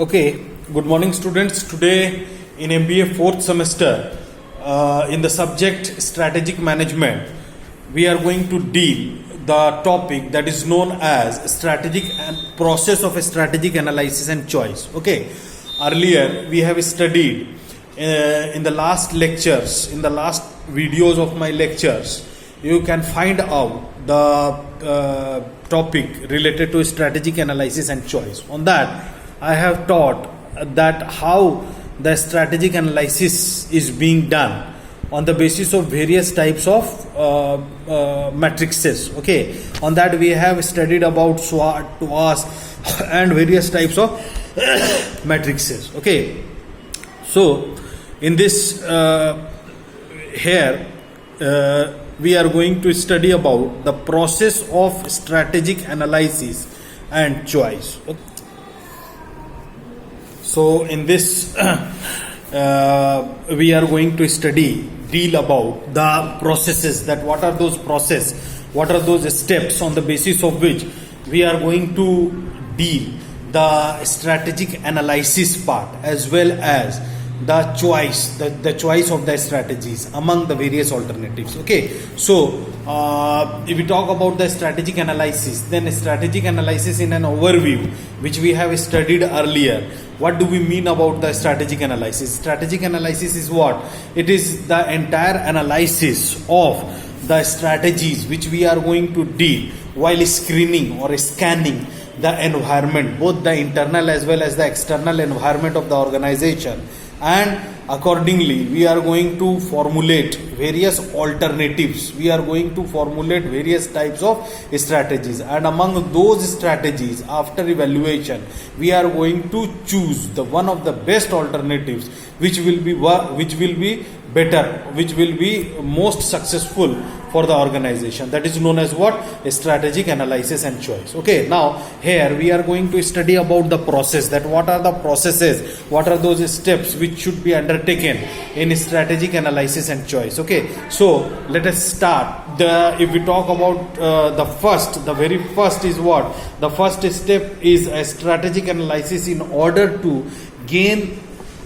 Okay, good morning students. Today in MBA fourth semester, in the subject strategic management, we are going to deal the topic that is known as strategic and process of strategic analysis and choice. Okay, earlier we have studied in the last lectures, in the last videos of my lectures, you can find out the topic related to strategic analysis and choice. On that, I have taught that how the strategic analysis is being done on the basis of various types of matrices. Okay, on that we have studied about SWOT, TWAS and various types of matrices. Okay, so in this here we are going to study about the process of strategic analysis and choice. Okay. So in this we are going to deal about the processes, that what are those processes, what are those steps on the basis of which we are going to deal the strategic analysis part as well as the choice, the choice of the strategies among the various alternatives. Okay, so if we talk about the strategic analysis, then strategic analysis in an overview which we have studied earlier. What do we mean about the strategic analysis? Strategic analysis is what? It is the entire analysis of the strategies which we are going to deal while screening or scanning the environment, both the internal as well as the external environment of the organization, and accordingly we are going to formulate various alternatives, we are going to formulate various types of strategies, and among those strategies, after evaluation, we are going to choose the one of the best alternatives which will be better, which will be most successful for the organization. That is known as what? Strategic analysis and choice. Okay, now here we are going to study about the process, that what are the processes, what are those steps which should be undertaken in strategic analysis and choice. Okay, so let us start. If we talk about the very first is what? The first step is a strategic analysis in order to gain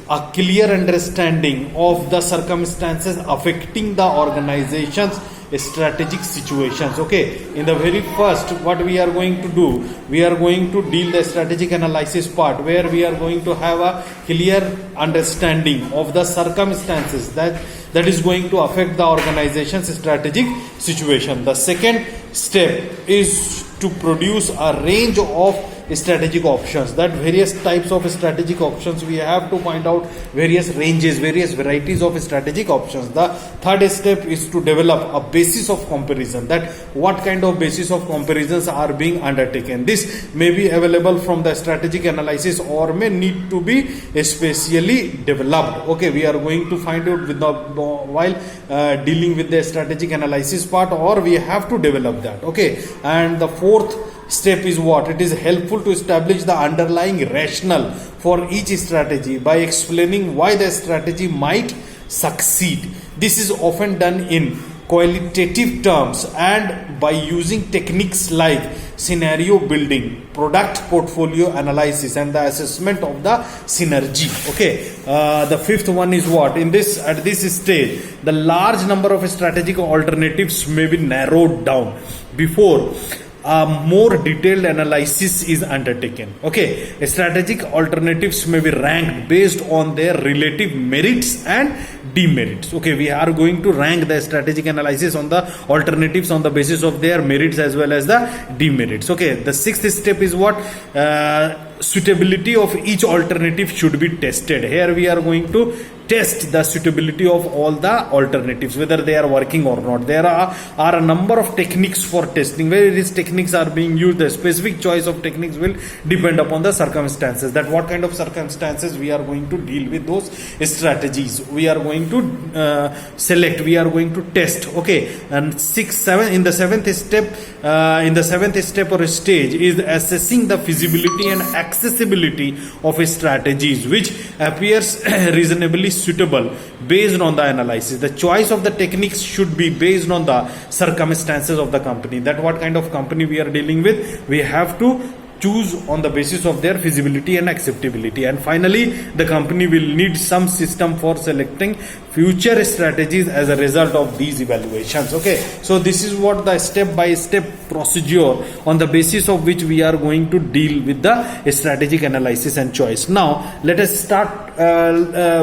a clear understanding of the circumstances affecting the organization's strategic situations. Okay, in the very first, what we are going to do, we are going to deal the strategic analysis part, where we are going to have a clear understanding of the circumstances that is going to affect the organization's strategic situation. The second step is to produce a range of strategic options, that various types of strategic options, we have to find out various ranges, various varieties of strategic options. The third step is to develop a basis of comparison, that what kind of basis of comparisons are being undertaken. This may be available from the strategic analysis or may need to be especially developed. Okay, we are going to find out with the while dealing with the strategic analysis part, or we have to develop that. Okay, and the fourth step is what? It is helpful to establish the underlying rationale for each strategy by explaining why the strategy might succeed. This is often done in qualitative terms and by using techniques like scenario building, product portfolio analysis, and the assessment of the synergy. Okay, the fifth one is what? At this stage, the large number of strategic alternatives may be narrowed down before more detailed analysis is undertaken. Okay, strategic alternatives may be ranked based on their relative merits and demerits. Okay, we are going to rank the strategic analysis on the alternatives on the basis of their merits as well as the demerits. Okay, the sixth step is what? Suitability of each alternative should be tested. Here we are going to test the suitability of all the alternatives, whether they are working or not. There are a number of techniques for testing. Various techniques are being used. The specific choice of techniques will depend upon the circumstances, that what kind of circumstances we are going to deal with those strategies. We are going to select, we are going to test. Okay, and in the seventh step or stage is assessing the feasibility and accessibility of strategies which appears reasonably suitable based on the analysis. The choice of the techniques should be based on the circumstances of the company, that what kind of company we are dealing with. We have to choose on the basis of their feasibility and acceptability. And finally, the company will need some system for selecting future strategies as a result of these evaluations. Okay, so this is what the step by step procedure on the basis of which we are going to deal with the strategic analysis and choice. Now let us start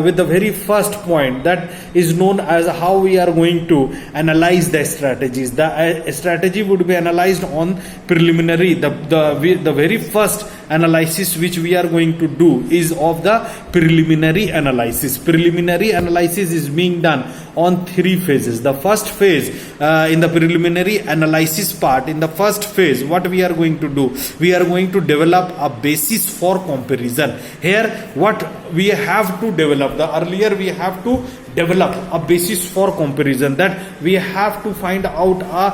with the very first point, that is known as how we are going to analyze the strategies. The strategy would be analyzed on preliminary. The very first analysis which we are going to do is of the preliminary analysis. Preliminary analysis is being done on three phases. The first phase, in the preliminary analysis part, in the first phase, what we are going to do, we are going to develop a basis for comparison. Here what we have to develop, the earlier we have to develop a basis for comparison, that we have to find out a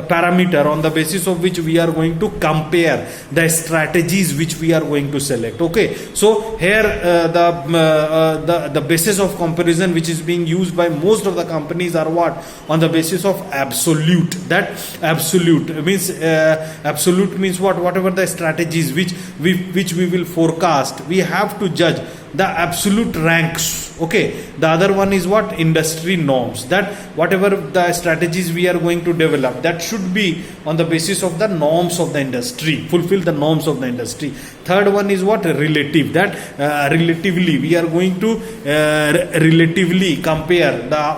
parameter on the basis of which we are going to compare the strategies which we are going to select. Okay, so here the basis of comparison which is being used by most of the companies are what? On the basis of absolute. That absolute means what? Whatever the strategies which we will forecast, we have to judge the absolute ranks. Okay, the other one is what? Industry norms, that whatever the strategies we are going to develop, that should be on the basis of the norms of the industry, fulfill the norms of the industry. Third one is what? Relative, that relatively we are going to relatively compare the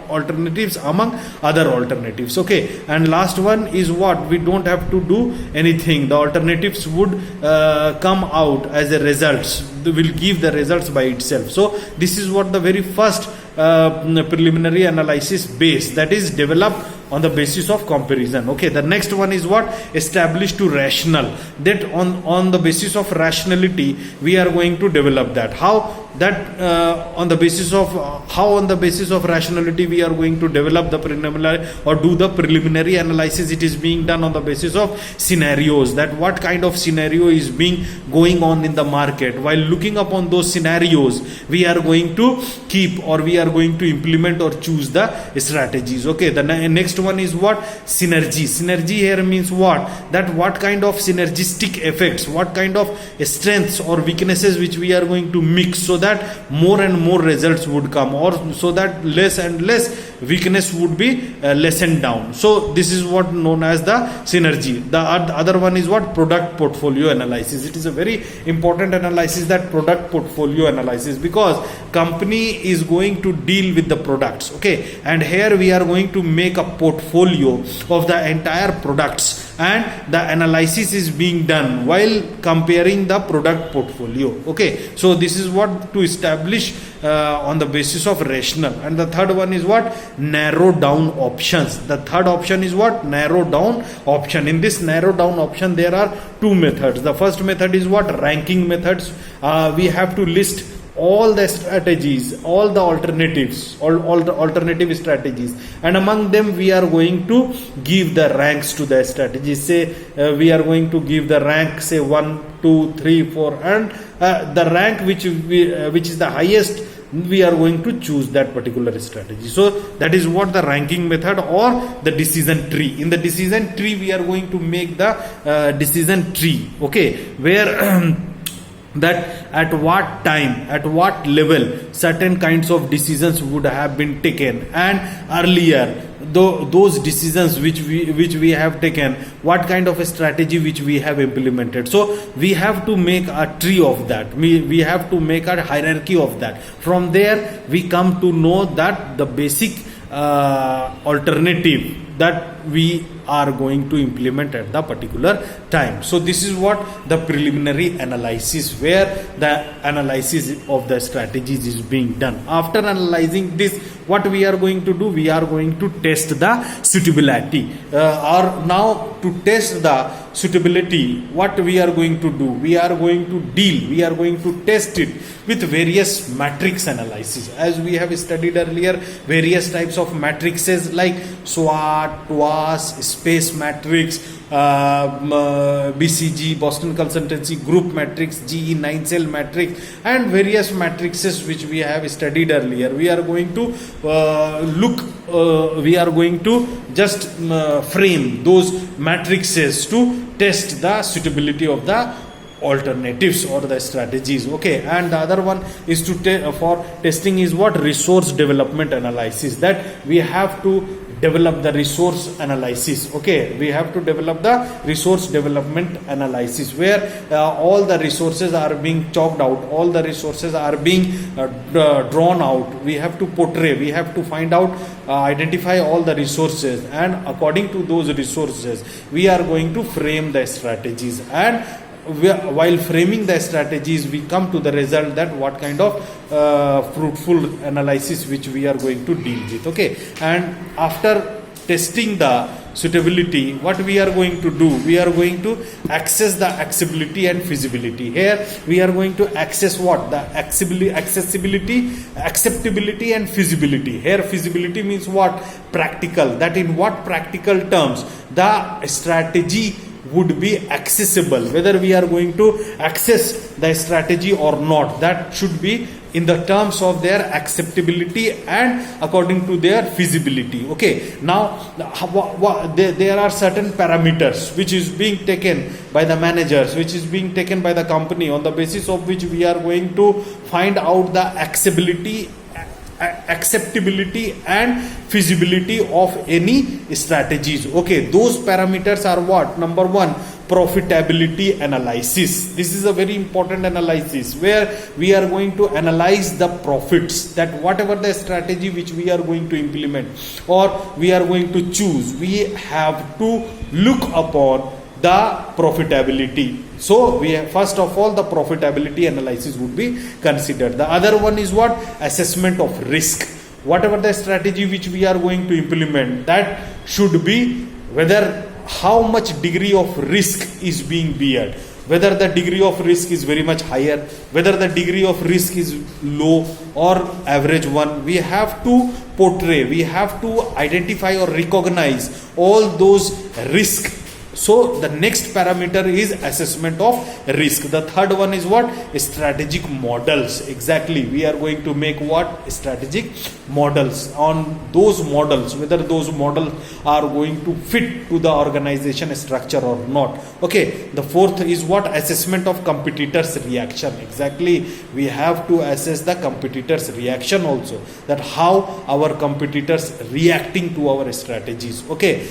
alternatives among other alternatives. Okay, and last one is what? We don't have to do anything, the alternatives would come out as a results, will give the results by itself. So this is what the very first preliminary analysis base, that is developed on the basis of comparison. Okay, the next one is what? Established to rational, that on the basis of rationality we are going to develop that. How? That on the basis of rationality we are going to develop the preliminary or do the preliminary analysis. It is being done on the basis of scenarios, that what kind of scenario is going on in the market. While looking upon those scenarios, we are going to keep, or we are going to implement or choose the strategies. Okay, the next one is what? Synergy. Synergy here means what? That what kind of synergistic effects, what kind of strengths or weaknesses which we are going to mix, so that more and more results would come, or so that less and less weakness would be lessened down. So this is what known as the synergy. The other one is what? Product portfolio analysis. It is a very important analysis, that product portfolio analysis, because company is going to deal with the products. Okay, and here we are going to make a portfolio of the entire products, and the analysis is being done while comparing the product portfolio. Okay, so this is what to establish on the basis of rational. And the third one is what? Narrow down options. The third option is what? Narrow down option. In this narrow down option there are two methods. The first method is what? Ranking methods. We have to list all the strategies, all the alternatives, all the alternative strategies, and among them we are going to give the ranks to the strategies. Say we are going to give the rank, say 1, 2, 3, 4, and the rank which is the highest, we are going to choose that particular strategy. So that is what the ranking method or the decision tree. In the decision tree we are going to make the decision tree. Okay, where that at what time, at what level certain kinds of decisions would have been taken, and earlier those decisions which we have taken, what kind of a strategy which we have implemented. So we have to make a tree of that, we have to make a hierarchy of that. From there we come to know that the basic alternative that we are going to implement at the particular time. So this is what the preliminary analysis, where the analysis of the strategies is being done. After analyzing this, what we are going to do, we are going to test the suitability, or now to test the suitability, what we are going to do, we are going to test it with various matrix analysis. As we have studied earlier, various types of matrices like SWOT, TWAS, space matrix, BCG, Boston Consultancy Group matrix, GE 9 cell matrix, and various matrices which we have studied earlier. We are going to we are going to just frame those matrices to test the suitability of the alternatives or the strategies. Okay, and the other one is to for testing is what? Resource development analysis, that we have to develop the resource analysis. Okay, we have to develop the resource development analysis, where all the resources are being chalked out, all the resources are being drawn out. We have to portray, we have to find out, identify all the resources, and according to those resources we are going to frame the strategies. And while framing the strategies, we come to the result that what kind of fruitful analysis which we are going to deal with. Okay, and after testing the suitability, what we are going to do? We are going to access the accessibility and feasibility. Here we are going to access what? The accessibility, acceptability and feasibility. Here feasibility means what? Practical. That in what practical terms the strategy would be accessible, whether we are going to access the strategy or not. That should be in the terms of their acceptability and according to their feasibility. Okay, now there are certain parameters which is being taken by the managers, which is being taken by the company, on the basis of which we are going to find out the acceptability and feasibility of any strategies. Okay, those parameters are what? Number one, profitability analysis. This is a very important analysis, where we are going to analyze the profits, that whatever the strategy which we are going to implement or we are going to choose, we have to look upon the profitability. So we have, first of all, the profitability analysis would be considered. The other one is what? Assessment of risk. Whatever the strategy which we are going to implement, that should be whether how much degree of risk is being bared, whether the degree of risk is very much higher, whether the degree of risk is low or average one. We have to portray, we have to identify or recognize all those risks. So the next parameter is assessment of risk. The third one is what? Strategic models. Exactly, we are going to make what? Strategic models. On those models, whether those models are going to fit to the organization structure or not. Okay, the fourth is what? Assessment of competitors' reaction. Exactly, we have to assess the competitors' reaction also, that how our competitors reacting to our strategies. Okay,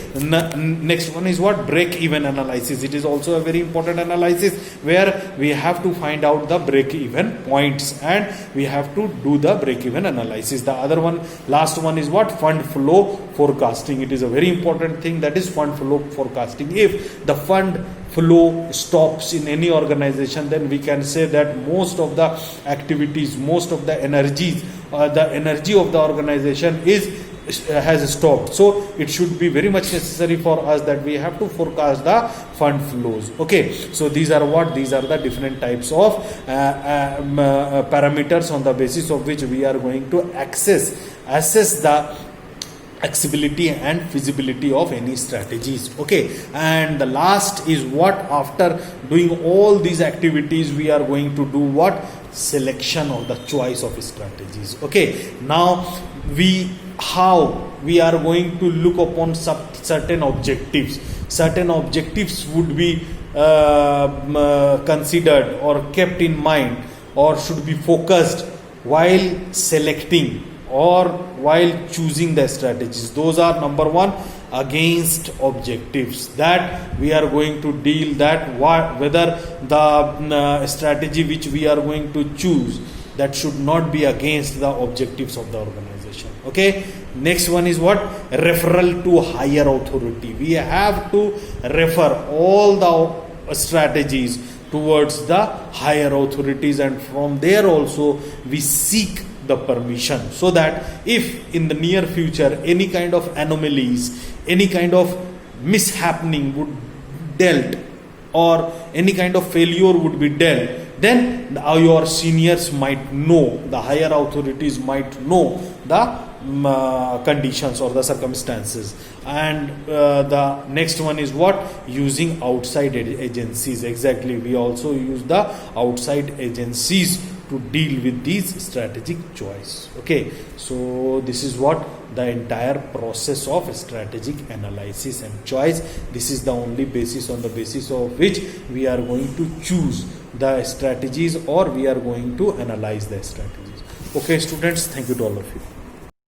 next one is what? Break-even analysis. It is also a very important analysis, where we have to find out the break-even points and we have to do the break-even analysis. The other one, last one is what? Fund flow forecasting. It is a very important thing, that is fund flow forecasting. If the fund flow stops in any organization, then we can say that most of the activities, most of the energies, the energy of the organization has stopped. So it should be very much necessary for us that we have to forecast the fund flows. Okay, so these are what? These are the different types of parameters on the basis of which we are going to assess the accessibility and feasibility of any strategies. Okay, and the last is what? After doing all these activities, we are going to do what? Selection of the choice of strategies. Okay, now how we are going to look upon certain objectives. Certain objectives would be considered or kept in mind, or should be focused while selecting or while choosing the strategies. Those are, number one, against objectives, that we are going to deal that whether the strategy which we are going to choose, that should not be against the objectives of the organization. Okay, next one is what? Referral to higher authority. We have to refer all the strategies towards the higher authorities, and from there also we seek the permission, so that if in the near future any kind of anomalies, any kind of mishappening would dealt, or any kind of failure would be dealt, then your seniors might know, the higher authorities might know the conditions or the circumstances. And the next one is what? Using outside agencies. Exactly, we also use the outside agencies to deal with these strategic choice. Okay, so this is what the entire process of strategic analysis and choice. This is the only basis on the basis of which we are going to choose the strategies or we are going to analyze the strategies. Okay students, thank you to all of you.